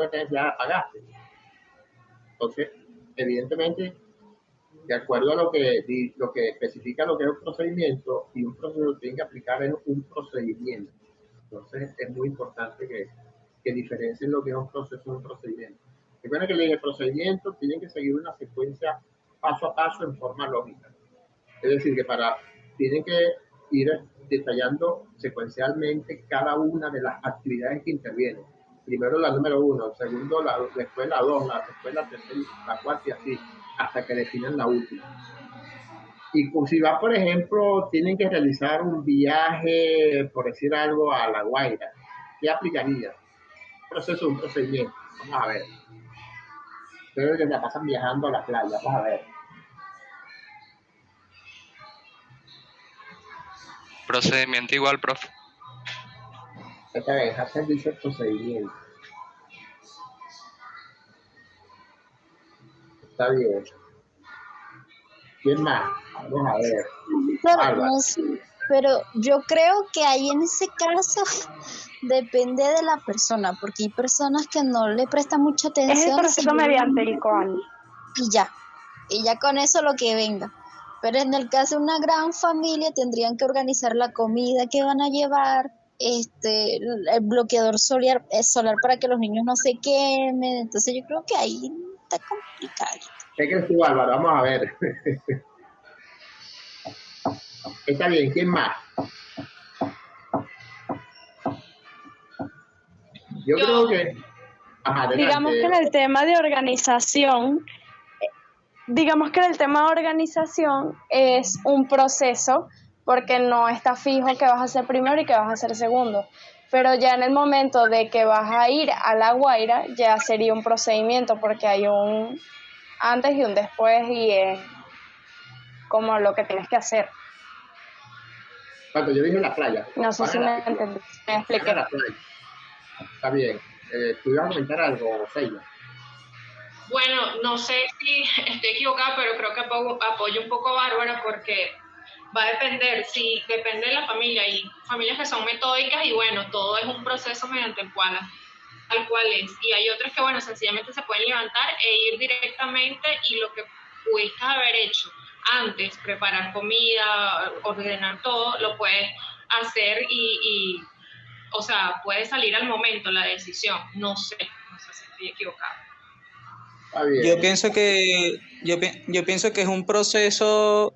tienes que ya pagaste. Entonces, evidentemente, de acuerdo a lo que especifica lo que es un procedimiento, y un proceso tiene que aplicar en un procedimiento. Entonces, es muy importante que diferencien lo que es un proceso y un procedimiento. Recuerden que el procedimiento tiene que seguir una secuencia paso a paso en forma lógica. Es decir, que tienen que ir detallando secuencialmente cada una de las actividades que intervienen. Primero la número 1, segundo después la 2, después la tercera, la cuarta y así, hasta que definan la última. Y si va, por ejemplo, tienen que realizar un viaje, por decir algo, a La Guaira, ¿qué aplicaría? Un procedimiento. Vamos a ver. Ustedes que la pasan viajando a la playa, vamos a ver. Procedimiento igual, profe. Esta vez, hacen dice procedimiento. Está bien. ¿Quién más? Vamos a ver. No sé, pero yo creo que ahí en ese caso depende de la persona, porque hay personas que no le prestan mucha atención. Es el proceso mediante el cual. Y ya con eso lo que venga. Pero en el caso de una gran familia tendrían que organizar la comida que van a llevar, el bloqueador solar para que los niños no se quemen. Entonces yo creo que ahí está complicado. ¿Qué crees tú, Álvaro? Vamos a ver. Está bien, ¿quién más? Yo creo que... Digamos que en el tema de organización, es un proceso, porque no está fijo que vas a hacer primero y que vas a hacer segundo. Pero ya en el momento de que vas a ir a La Guaira, ya sería un procedimiento, porque hay un antes y un después, y es como lo que tienes que hacer. Cuando yo dije la playa. No sé si me entendí, me expliqué. Está bien. ¿Tú ibas a comentar algo, Seila? Bueno, no sé si estoy equivocada, pero creo que apoyo un poco a Bárbara, porque va a depender, depende de la familia. Hay familias que son metódicas y bueno, todo es un proceso mediante el cual, tal cual es. Y hay otras que bueno, sencillamente se pueden levantar e ir directamente, y lo que pudiste haber hecho antes, preparar comida, ordenar todo, lo puedes hacer y o sea, puede salir al momento la decisión. No sé si estoy equivocada. Yo pienso que es un proceso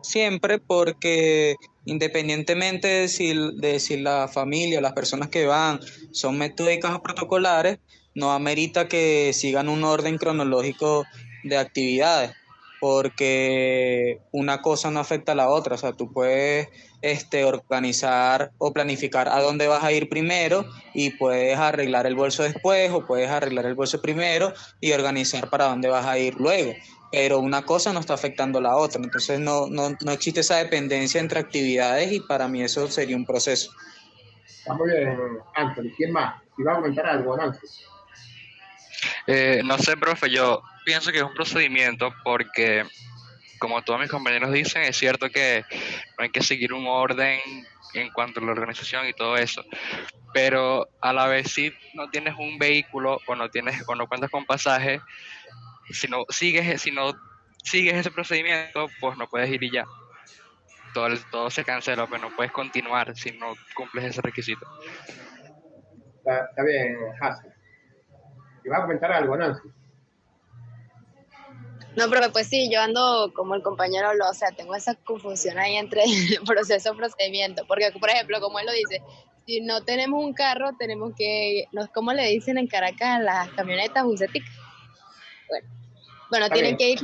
siempre, porque independientemente de si la familia o las personas que van son metódicas o protocolares, no amerita que sigan un orden cronológico de actividades, porque una cosa no afecta a la otra. O sea, tú puedes organizar o planificar a dónde vas a ir primero, y puedes arreglar el bolso después, o puedes arreglar el bolso primero y organizar para dónde vas a ir luego. Pero una cosa no está afectando a la otra. Entonces no existe esa dependencia entre actividades, y para mí eso sería un proceso. Está muy bien, Anthony. ¿Quién más? ¿Iba a comentar algo, Nancy? No sé, profe, yo pienso que es un procedimiento porque, como todos mis compañeros dicen, es cierto que no hay que seguir un orden en cuanto a la organización y todo eso, pero a la vez, si no tienes un vehículo o no cuentas con pasaje, si no sigues ese procedimiento, pues no puedes ir y ya. Todo se cancela, pero no puedes continuar si no cumples ese requisito. Está bien, Hazel. ¿Iba a comentar algo, Nancy? No, pero pues sí, yo ando como el compañero, o sea, tengo esa confusión ahí entre proceso y procedimiento, porque por ejemplo, como él lo dice, si no tenemos un carro, tenemos que, ¿cómo le dicen en Caracas las camionetas, buseticas? Bueno, tienen que ir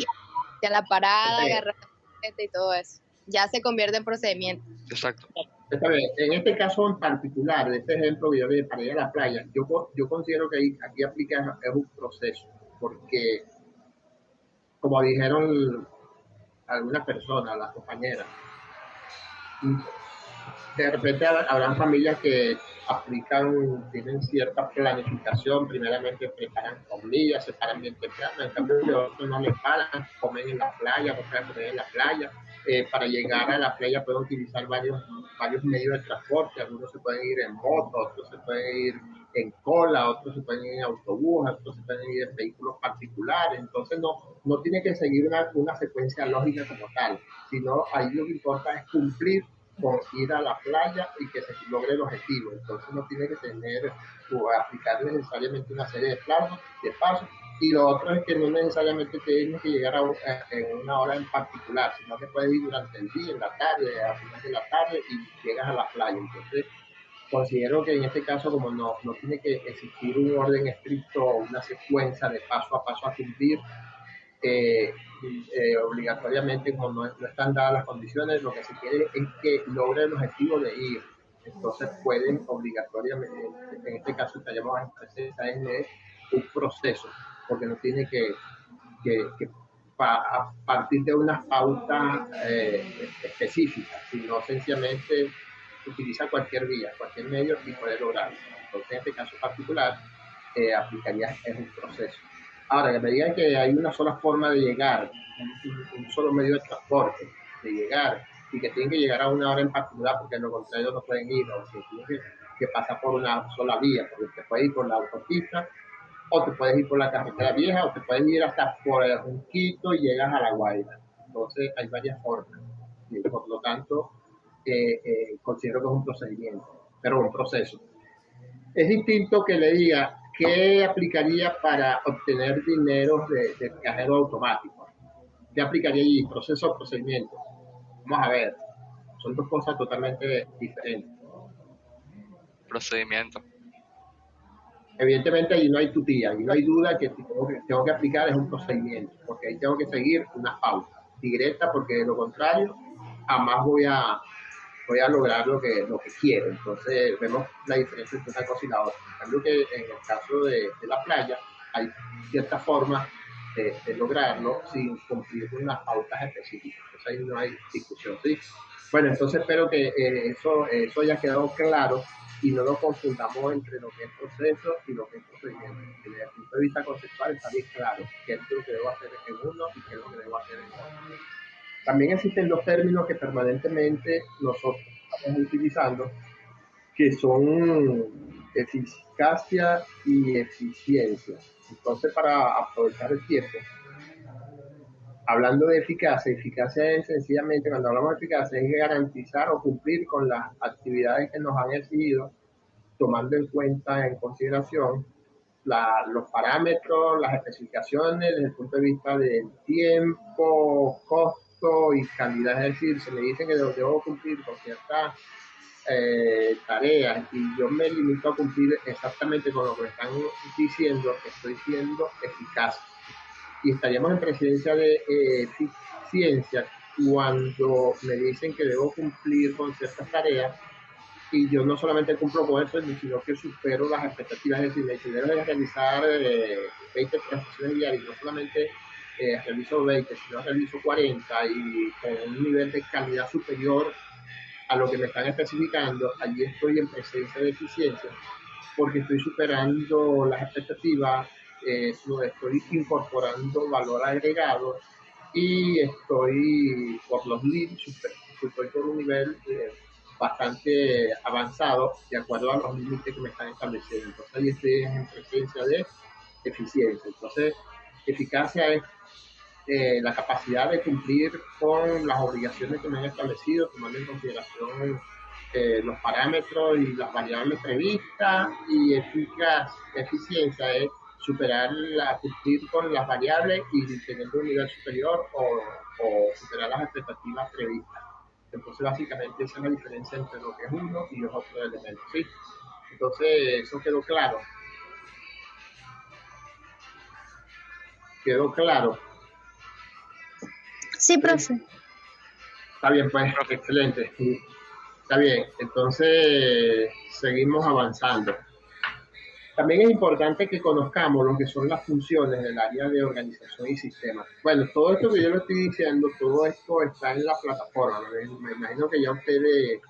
a la parada, agarrar la camioneta y todo eso. Ya se convierte en procedimiento. Exacto. Está bien. En este caso en particular, de este ejemplo que yo di para ir a la playa, yo considero que aquí aplica es un proceso, porque como dijeron algunas personas, las compañeras, de repente habrán familias que tienen cierta planificación. Primeramente preparan comida, se paran bien temprano, en cambio otros no les paran, comen en la playa, no pueden comer en la playa. Para llegar a la playa pueden utilizar varios medios de transporte. Algunos se pueden ir en moto, otros se pueden ir en cola, otros se pueden ir en autobús, otros se pueden ir en vehículos particulares. Entonces no tiene que seguir una secuencia lógica como tal, sino ahí lo que importa es cumplir con ir a la playa y que se logre el objetivo. Entonces no tiene que tener o aplicar necesariamente una serie de pasos. Y lo otro es que no necesariamente tienes que llegar en una hora en particular, sino que puedes ir durante el día, en la tarde, a final de la tarde, y llegas a la playa. Entonces considero que en este caso, como no tiene que existir un orden estricto o una secuencia de paso a paso a cumplir, obligatoriamente, como no están dadas las condiciones, lo que se quiere es que logre el objetivo de ir. Entonces pueden obligatoriamente, en este caso estaríamos en presencia de un proceso, porque no tiene que a partir de unas pautas específicas, sino sencillamente utiliza cualquier vía, cualquier medio y puede lograrlo. Entonces, en este caso particular, aplicaría es un proceso. Ahora, que me digan que hay una sola forma de llegar, un solo medio de transporte, de llegar, y que tienen que llegar a una hora en particular, porque de lo contrario no pueden ir, o que tienen que pasar por una sola vía, porque se puede ir por la autopista, o te puedes ir por la carretera vieja, o te puedes ir hasta por el Junquito y llegas a La Guaira. Entonces, hay varias formas. Y por lo tanto, considero que es un procedimiento, pero un proceso. Es distinto que le diga qué aplicaría para obtener dinero de cajero automático. ¿Qué aplicaría allí? Proceso o procedimiento. Vamos a ver. Son dos cosas totalmente diferentes. Procedimiento. Evidentemente ahí no hay tutía, ahí no hay duda que tengo que aplicar es un procedimiento, porque ahí tengo que seguir una pauta directa, porque de lo contrario jamás voy a lograr lo que quiero. Entonces vemos la diferencia entre una cosa y la otra. En cambio que en el caso de la playa hay cierta forma de lograrlo sin cumplir con unas pautas específicas. Entonces ahí no hay discusión, ¿sí? Bueno, entonces espero que eso haya quedado claro y no lo confundamos entre lo que es proceso y lo que es procedimiento. Desde el punto de vista conceptual está bien claro qué es lo que debo hacer en uno y qué es lo que debo hacer en otro. También existen dos términos que permanentemente nosotros estamos utilizando, que son eficacia y eficiencia. Entonces, para aprovechar el tiempo, hablando de eficacia es sencillamente, cuando hablamos de eficacia, es garantizar o cumplir con las actividades que nos han exigido, tomando en cuenta, en consideración, los parámetros, las especificaciones desde el punto de vista del tiempo, costo y calidad. Es decir, se me dicen que debo cumplir con ciertas tareas y yo me limito a cumplir exactamente con lo que me están diciendo, que estoy siendo eficaz. Y estaríamos en presencia de eficiencia cuando me dicen que debo cumplir con ciertas tareas y yo no solamente cumplo con eso, sino que supero las expectativas. Es decir, si debo realizar 20 transacciones diarias, no solamente realizo 20, sino realizo 40 y con un nivel de calidad superior a lo que me están especificando, allí estoy en presencia de eficiencia, porque estoy superando las expectativas, estoy incorporando valor agregado y estoy por los leads, estoy por un nivel bastante avanzado de acuerdo a los límites que me están estableciendo. Entonces ahí estoy en presencia de eficiencia. Entonces, eficacia es la capacidad de cumplir con las obligaciones que me han establecido, tomando en consideración los parámetros y las variables previstas, y eficiencia es cumplir con las variables y tener un nivel superior o superar las expectativas previstas. Entonces, básicamente, esa es la diferencia entre lo que es uno y los otros elementos, ¿sí? Entonces, eso quedó claro. ¿Quedó claro? Sí, profe. Está bien, pues, excelente. Está bien, entonces seguimos avanzando. También es importante que conozcamos lo que son las funciones del área de organización y sistemas. Bueno, todo esto que yo le estoy diciendo, todo esto está en la plataforma. Me imagino que ya ustedes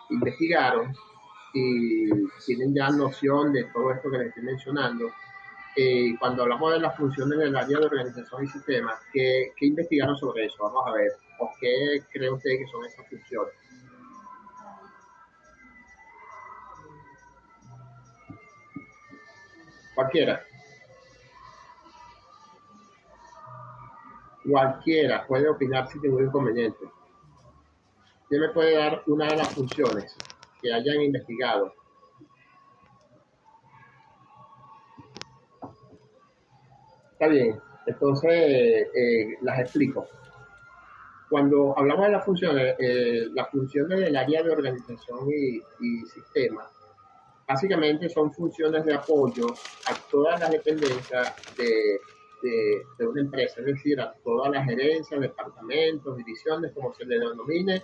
investigaron y tienen ya noción de todo esto que les estoy mencionando. Cuando hablamos de las funciones del área de organización y sistemas, ¿qué investigaron sobre eso? Vamos a ver, ¿por qué creen ustedes que son esas funciones? Cualquiera. Cualquiera puede opinar sin ningún inconveniente. ¿Quién me puede dar una de las funciones que hayan investigado? Está bien, entonces las explico. Cuando hablamos de las funciones del área de organización y sistema, básicamente son funciones de apoyo a todas las dependencias de una empresa, es decir, a todas las gerencias, departamentos, divisiones, como se le denomine,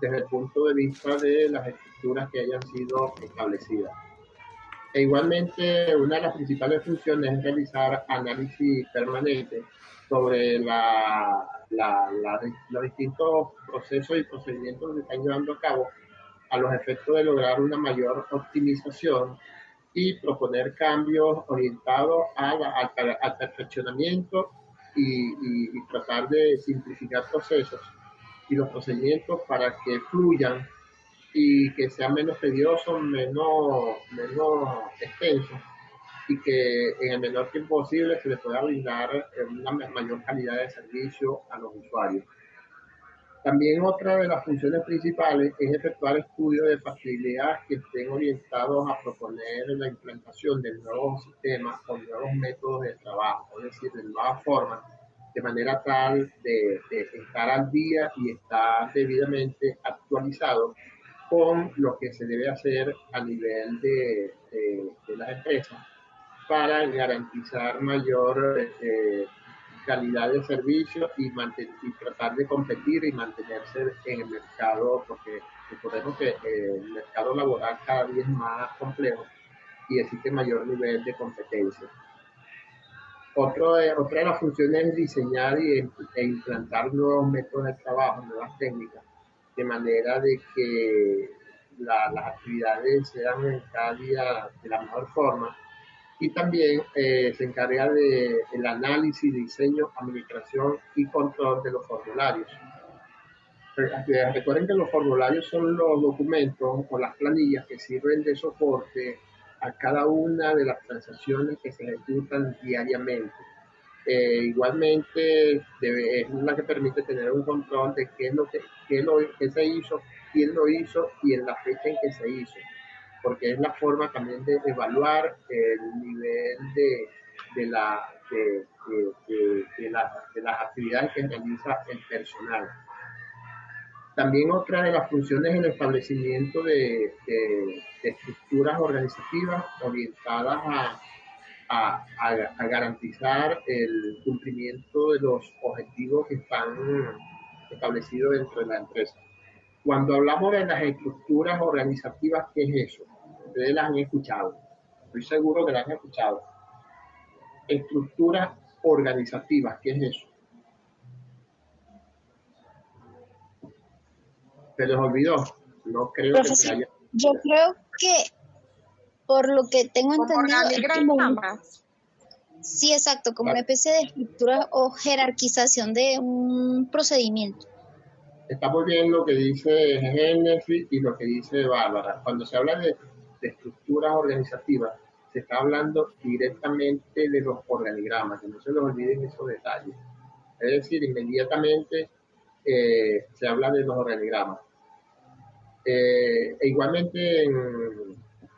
desde el punto de vista de las estructuras que hayan sido establecidas. E igualmente, una de las principales funciones es realizar análisis permanente sobre los distintos procesos y procedimientos que se están llevando a cabo a los efectos de lograr una mayor optimización y proponer cambios orientados al perfeccionamiento y tratar de simplificar procesos y los procedimientos para que fluyan y que sean menos tediosos, menos extensos y que en el menor tiempo posible se les pueda brindar una mayor calidad de servicio a los usuarios. También otra de las funciones principales es efectuar estudios de factibilidad que estén orientados a proponer la implantación de nuevos sistemas o nuevos métodos de trabajo, es decir, de nuevas formas, de manera tal de estar al día y estar debidamente actualizado con lo que se debe hacer a nivel de las empresas para garantizar mayor calidad de servicio y tratar de competir y mantenerse en el mercado, porque recordemos que el mercado laboral cada día es más complejo y existe mayor nivel de competencia. Otra de las funciones es diseñar e implantar nuevos métodos de trabajo, nuevas técnicas, de manera de que las actividades sean cada día de la mejor forma. Y también se encarga del análisis, diseño, administración y control de los formularios. Recuerden que los formularios son los documentos o las planillas que sirven de soporte a cada una de las transacciones que se ejecutan diariamente. Igualmente es la que permite tener un control de qué se hizo, quién lo hizo y en la fecha en que se hizo, porque es la forma también de evaluar el nivel de las actividades que realiza el personal. También otra de las funciones es el establecimiento de estructuras organizativas orientadas a garantizar el cumplimiento de los objetivos que están establecidos dentro de la empresa. Cuando hablamos de las estructuras organizativas, ¿qué es eso? Ustedes las han escuchado. Estoy seguro que las han escuchado. Estructuras organizativas, ¿qué es eso? ¿Se les olvidó? No creo que se haya... Yo creo que, por lo que tengo entendido, sí, exacto, como una especie de estructura o jerarquización de un procedimiento. Está muy bien lo que dice Génesis y lo que dice Bárbara. Cuando se habla de estructuras organizativas, se está hablando directamente de los organigramas, que no se les olviden esos detalles. Es decir, inmediatamente se habla de los organigramas. Igualmente,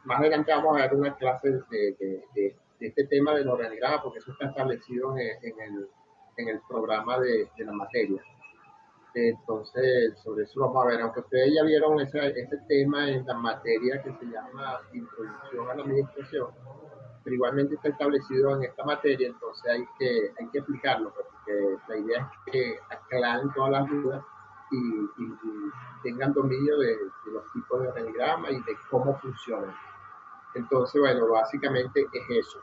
más adelante vamos a ver una clase de este tema del organigrama, porque eso está establecido en el programa de la materia. Entonces, sobre eso vamos a ver, aunque ustedes ya vieron ese tema en la materia que se llama Introducción a la Administración, pero igualmente está establecido en esta materia, entonces hay que explicarlo, porque la idea es que aclaren todas las dudas y tengan dominio de los tipos de organigrama y de cómo funcionan. Entonces, bueno, básicamente es eso.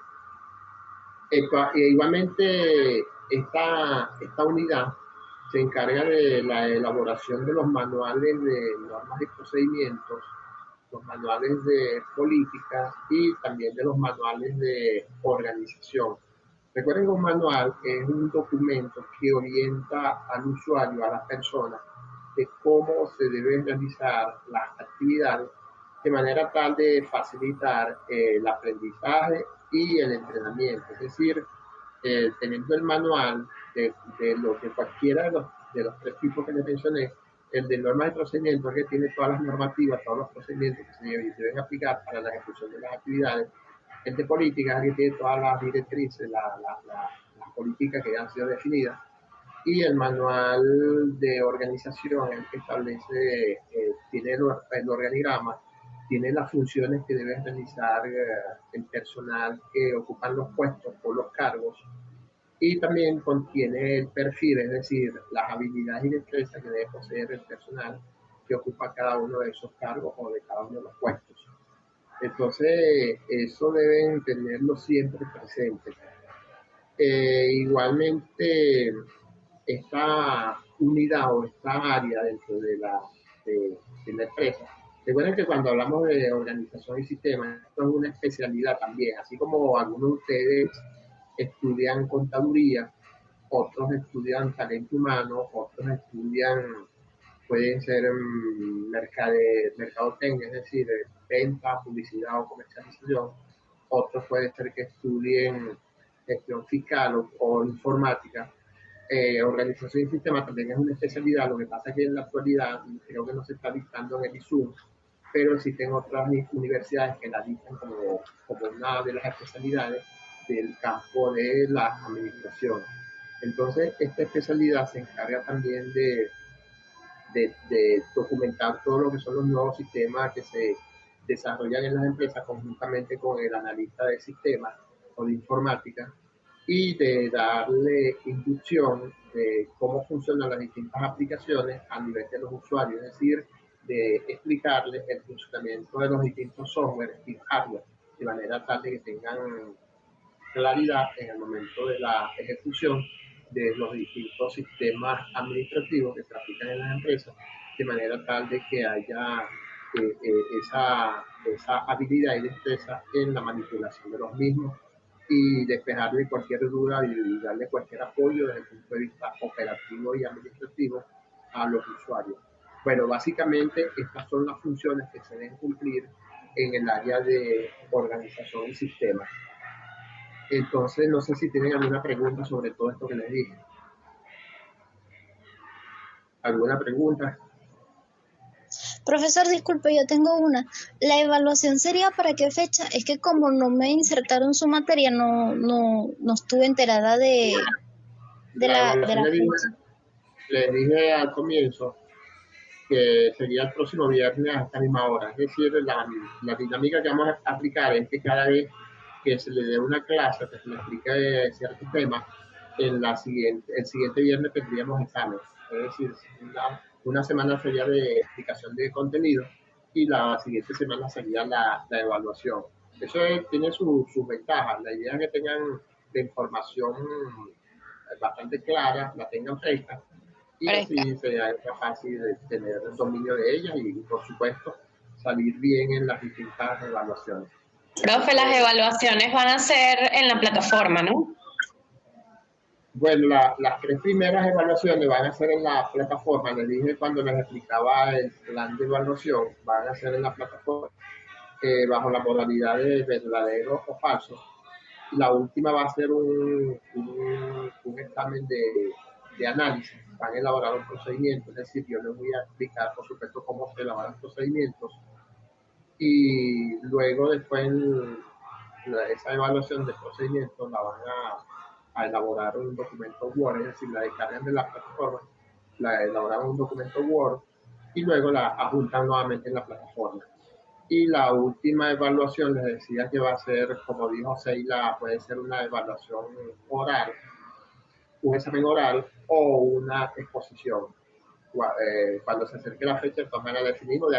Igualmente, esta unidad se encarga de la elaboración de los manuales de normas y procedimientos, los manuales de política y también de los manuales de organización. Recuerden que un manual es un documento que orienta al usuario, a la persona, de cómo se deben realizar las actividades de manera tal de facilitar el aprendizaje y el entrenamiento. Es decir, teniendo el manual de lo que cualquiera de los tres tipos que les mencioné, el de normas de procedimiento, que tiene todas las normativas, todos los procedimientos que se deben aplicar para la ejecución de las actividades. El de políticas, que tiene todas las directrices, las políticas que ya han sido definidas. Y el manual de organización, el que establece, tiene el organigrama, tiene las funciones que debe realizar el personal que ocupan los puestos o los cargos, y también contiene el perfil, es decir, las habilidades y destrezas que debe poseer el personal que ocupa cada uno de esos cargos o de cada uno de los puestos. Entonces, eso deben tenerlo siempre presente. Igualmente, esta unidad o esta área dentro de la empresa. Recuerden que cuando hablamos de organización y sistema, esto es una especialidad también, así como algunos de ustedes estudian contaduría, otros estudian talento humano, otros estudian, pueden ser mercadotecnia, es decir, venta, publicidad o comercialización. Otros puede ser que estudien gestión fiscal o informática. Organización y sistema también es una especialidad. Lo que pasa es que en la actualidad creo que no se está dictando en el ISUM, pero existen otras universidades que la dictan como una de las especialidades del campo de la administración. Entonces, esta especialidad se encarga también de documentar todo lo que son los nuevos sistemas que se desarrollan en las empresas conjuntamente con el analista de sistemas o de informática, y de darle inducción de cómo funcionan las distintas aplicaciones a nivel de los usuarios, es decir, de explicarles el funcionamiento de los distintos software y hardware, de manera tal de que tengan claridad en el momento de la ejecución de los distintos sistemas administrativos que se aplican en las empresas, de manera tal de que haya esa habilidad y destreza en la manipulación de los mismos, y despejarle cualquier duda y darle cualquier apoyo desde el punto de vista operativo y administrativo a los usuarios. Bueno, básicamente estas son las funciones que se deben cumplir en el área de organización y sistema. Entonces, no sé si tienen alguna pregunta sobre todo esto que les dije. ¿Alguna pregunta? Profesor, disculpe, yo tengo una. ¿La evaluación sería para qué fecha? Es que como no me insertaron su materia, no estuve enterada de la fecha. Les dije al comienzo que sería el próximo viernes a esta misma hora. Es decir, la dinámica que vamos a aplicar es que cada vez que se le dé una clase, que se le explique cierto tema, el siguiente viernes tendríamos examen. Es decir, una semana sería de explicación de contenido y la siguiente semana sería la evaluación. Eso tiene sus ventajas. La idea es que tengan la información bastante clara, la tengan fresca, y así sería fácil de tener el dominio de ellas y, por supuesto, salir bien en las distintas evaluaciones. Profe, las evaluaciones van a ser en la plataforma, ¿no? Bueno, las tres primeras evaluaciones van a ser en la plataforma. Les dije cuando les explicaba el plan de evaluación, van a ser en la plataforma bajo la modalidad de verdadero o falso. La última va a ser un examen de análisis. Van a elaborar un procedimiento, es decir, yo les voy a explicar, por supuesto, cómo se elaboran procedimientos, y luego después esa evaluación de procedimientos la van a elaborar un documento Word, es decir, la descargan de la plataforma, la elaboran un documento Word y luego la adjuntan nuevamente en la plataforma. Y la última evaluación, les decía que va a ser, como dijo Seila, puede ser una evaluación oral, un examen oral o una exposición. Cuando se acerque la fecha, entonces la definimos,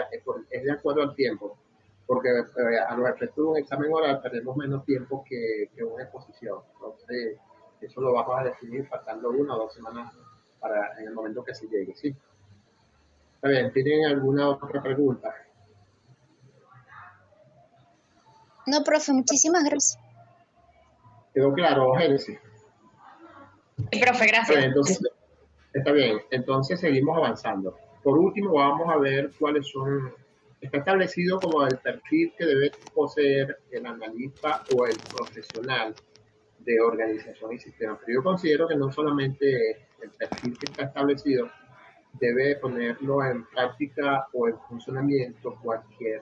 es de acuerdo al tiempo, porque a los efectos de un examen oral tenemos menos tiempo que una exposición. Entonces, eso lo vamos a definir faltando 1 o 2 semanas en el momento que se llegue, ¿sí? Está bien, ¿tienen alguna otra pregunta? No, profe, muchísimas gracias. ¿Quedó claro, Génesis? Sí, profe, gracias. Entonces, está bien, entonces seguimos avanzando. Por último, vamos a ver cuáles son Está establecido como el perfil que debe poseer el analista o el profesional de organización y sistema. Pero yo considero que no solamente el perfil que está establecido debe ponerlo en práctica o en funcionamiento cualquier,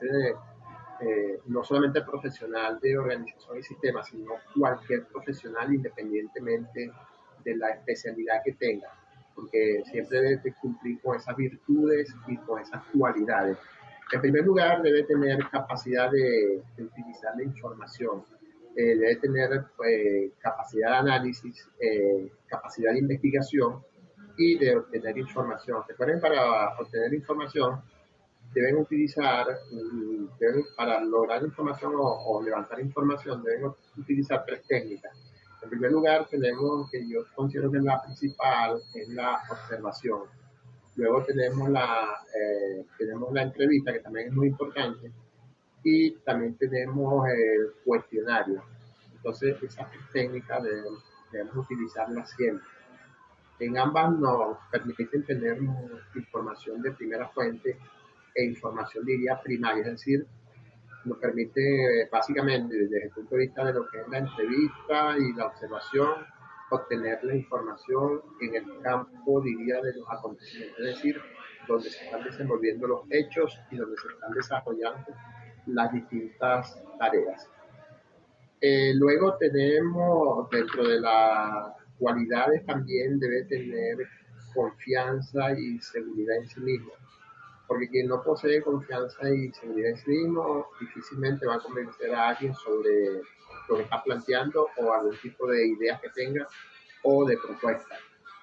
no solamente el profesional de organización y sistema, sino cualquier profesional independientemente de la especialidad que tenga, porque siempre debe cumplir con esas virtudes y con esas cualidades. En primer lugar, debe tener capacidad de utilizar la información, debe tener capacidad de análisis, capacidad de investigación y de obtener información. Recuerden, para obtener información deben utilizar, para lograr información o levantar información, deben utilizar tres técnicas. En primer lugar, tenemos, que yo considero que es la principal, es la observación. Luego tenemos la entrevista, que también es muy importante, y también tenemos el cuestionario. Entonces, esas tres técnicas debemos utilizarlas siempre. En ambas nos permiten tener información de primera fuente e información, diría, primaria, es decir, nos permite básicamente desde el punto de vista de lo que es la entrevista y la observación, obtener la información en el campo, diría, de los acontecimientos, es decir, donde se están desenvolviendo los hechos y donde se están desarrollando las distintas tareas. Luego tenemos, dentro de las cualidades, también debe tener confianza y seguridad en sí mismo, porque quien no posee confianza y seguridad en sí mismo difícilmente va a convencer a alguien sobre lo que está planteando o algún tipo de ideas que tenga o de propuestas.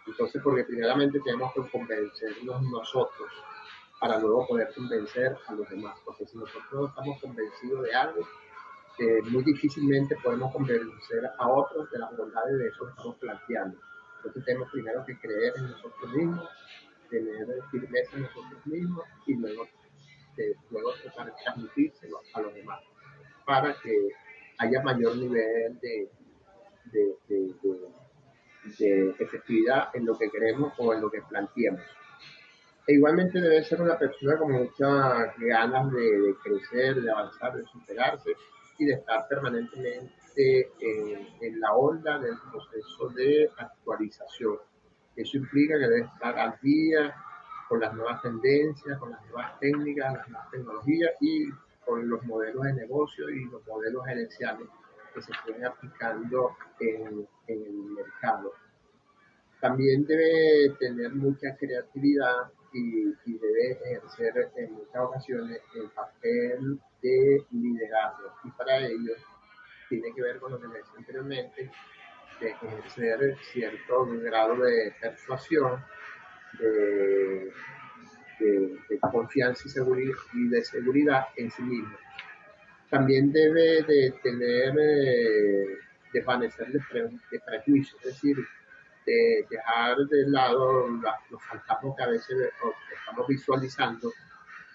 Entonces, porque primeramente tenemos que convencernos nosotros para luego poder convencer a los demás, porque si nosotros no estamos convencidos de algo, muy difícilmente podemos convencer a otros de las bondades de eso que estamos planteando. Entonces tenemos primero que creer en nosotros mismos, tener firmeza en nosotros mismos y luego tratar de transmitírselo a los demás para que haya mayor nivel de efectividad en lo que queremos o en lo que planteamos. E igualmente debe ser una persona con muchas ganas de crecer, de avanzar, de superarse y de estar permanentemente en la onda del proceso de actualización. Eso implica que debe estar al día con las nuevas tendencias, con las nuevas técnicas, las nuevas tecnologías y con los modelos de negocio y los modelos gerenciales que se estén aplicando en el mercado. También debe tener mucha creatividad y debe ejercer en muchas ocasiones el papel de liderazgo. Y para ello tiene que ver con lo que decía anteriormente, de ejercer cierto grado de persuasión, de confianza y de seguridad en sí mismo. También debe de tener, desvanecer de prejuicios, es decir, de dejar de lado los fantasmas que a veces estamos visualizando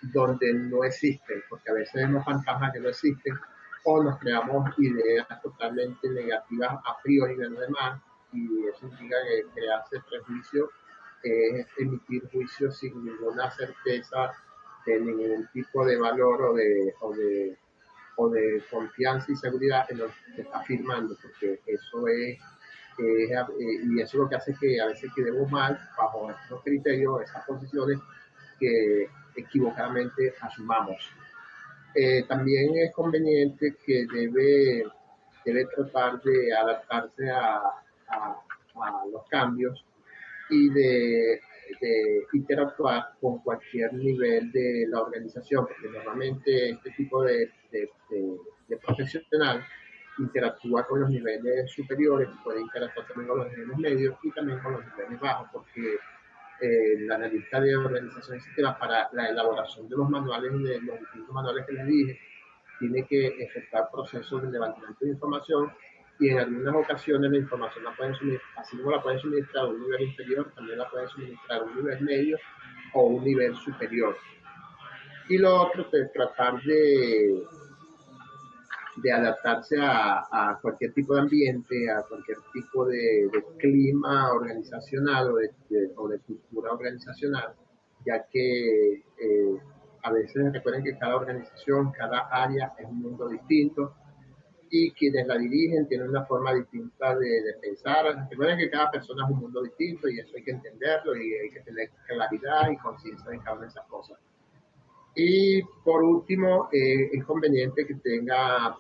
donde no existen, porque a veces vemos fantasmas que no existen o nos creamos ideas totalmente negativas a priori de los demás, y eso implica que crearse prejuicio es emitir juicios sin ninguna certeza de ningún tipo de valor o de confianza y seguridad en lo que se está afirmando, porque eso es y eso lo que hace que a veces quedemos mal bajo estos criterios, esas posiciones que equivocadamente asumamos. También es conveniente que debe tratar de adaptarse a los cambios y de interactuar con cualquier nivel de la organización, porque normalmente este tipo de profesional interactúa con los niveles superiores, puede interactuar también con los niveles medios y también con los niveles bajos, porque el analista de organización y sistemas, para la elaboración de los manuales, de los distintos manuales que les dije, tiene que efectuar procesos de levantamiento de información, y en algunas ocasiones la información la pueden suministrar, así como la pueden suministrar a un nivel inferior, también la pueden suministrar a un nivel medio o un nivel superior. Y lo otro es tratar de adaptarse a cualquier tipo de ambiente, a cualquier tipo de clima organizacional o de cultura organizacional, ya que A veces recuerden que cada organización, cada área es un mundo distinto y quienes la dirigen tienen una forma distinta de pensar. Recuerden que cada persona es un mundo distinto y eso hay que entenderlo y hay que tener claridad y conciencia de cada una de esas cosas. Y por último, es conveniente que tenga